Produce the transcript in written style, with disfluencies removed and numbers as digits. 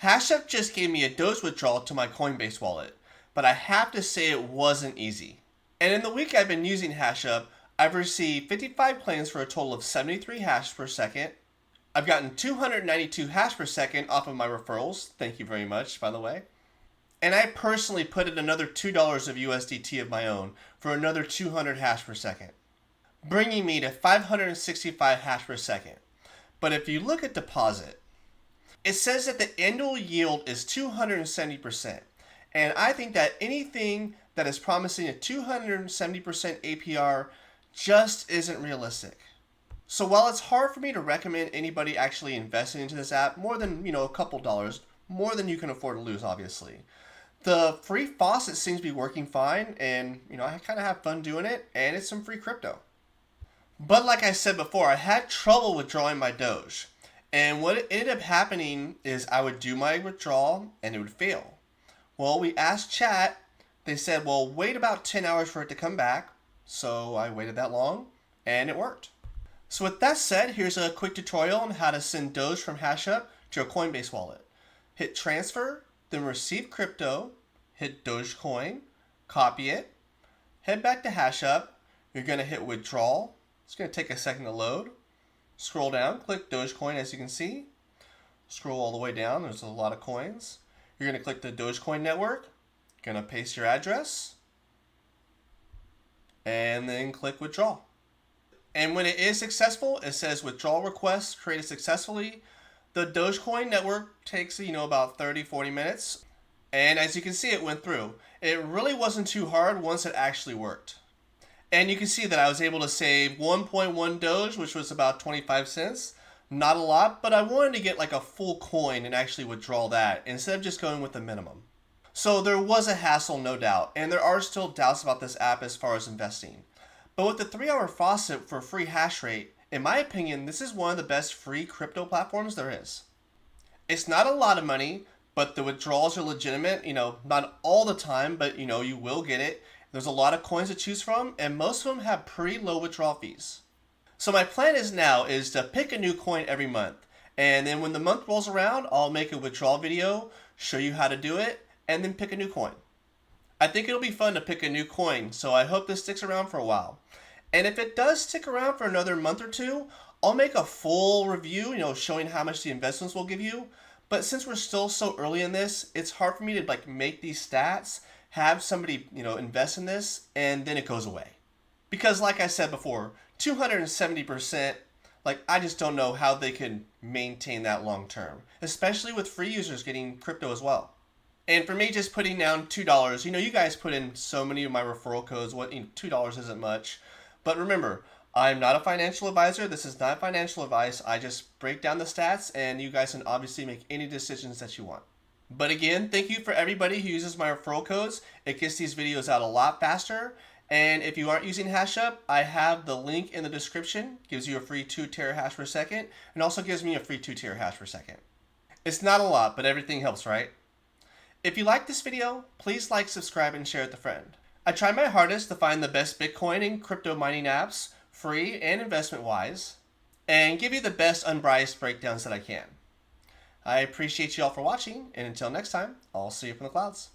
HashUp just gave me a DOGE withdrawal to my Coinbase wallet, but I have to say it wasn't easy. And in the week I've been using HashUp, I've received 55 claims for a total of 73 hash per second. I've gotten 292 hash per second off of my referrals. Thank you very much, by the way. And I personally put in another $2 of USDT of my own for another 200 hash per second, bringing me to 565 hash per second. But if you look at deposit, it says that the annual yield is 270%. And I think that anything that is promising a 270% APR just isn't realistic. So while it's hard for me to recommend anybody actually investing into this app more than, a couple dollars, more than you can afford to lose, obviously, the free Faucet seems to be working fine, and I kind of have fun doing it, and it's some free crypto. But like I said before, I had trouble withdrawing my Doge. And what ended up happening is I would do my withdrawal and it would fail. Well, we asked chat. They said, well, wait about 10 hours for it to come back. So I waited that long and it worked. So with that said, here's a quick tutorial on how to send Doge from HashUp to a Coinbase wallet. Hit transfer, then receive crypto, hit Dogecoin, copy it, head back to HashUp. You're going to hit withdrawal. It's going to take a second to load. Scroll down, click Dogecoin as you can see. Scroll all the way down, there's a lot of coins. You're going to click the Dogecoin network. You're going to paste your address. And then click withdraw. And when it is successful, it says withdrawal request created successfully. The Dogecoin network takes, about 30-40 minutes. And as you can see, it went through. It really wasn't too hard once it actually worked. And you can see that I was able to save 1.1 Doge, which was about 25 cents. Not a lot, but I wanted to get like a full coin and actually withdraw that instead of just going with the minimum. So there was a hassle, no doubt, and there are still doubts about this app as far as investing. But with the 3-hour Faucet for free hash rate, in my opinion, this is one of the best free crypto platforms there is. It's not a lot of money, but the withdrawals are legitimate, not all the time, but you will get it. There's a lot of coins to choose from, and most of them have pretty low withdrawal fees. So my plan is to pick a new coin every month. And then when the month rolls around, I'll make a withdrawal video, show you how to do it, and then pick a new coin. I think it'll be fun to pick a new coin, so I hope this sticks around for a while. And if it does stick around for another month or two, I'll make a full review, showing how much the investments will give you. But since we're still so early in this, it's hard for me to make these stats, have somebody, invest in this, and then it goes away. Because like I said before, 270%, I just don't know how they can maintain that long term, especially with free users getting crypto as well. And for me, just putting down $2, you guys put in so many of my referral codes, $2 isn't much. But remember, I'm not a financial advisor. This is not financial advice. I just break down the stats, and you guys can obviously make any decisions that you want. But again, thank you for everybody who uses my referral codes. It gets these videos out a lot faster. And if you aren't using HashUp, I have the link in the description. Gives you a free 2 terahash per second, and also gives me a free 2 terahash per second. It's not a lot, but everything helps, right? If you like this video, please like, subscribe, and share with a friend. I try my hardest to find the best Bitcoin and crypto mining apps, free and investment-wise, and give you the best unbiased breakdowns that I can. I appreciate you all for watching, and until next time, I'll see you up in the clouds.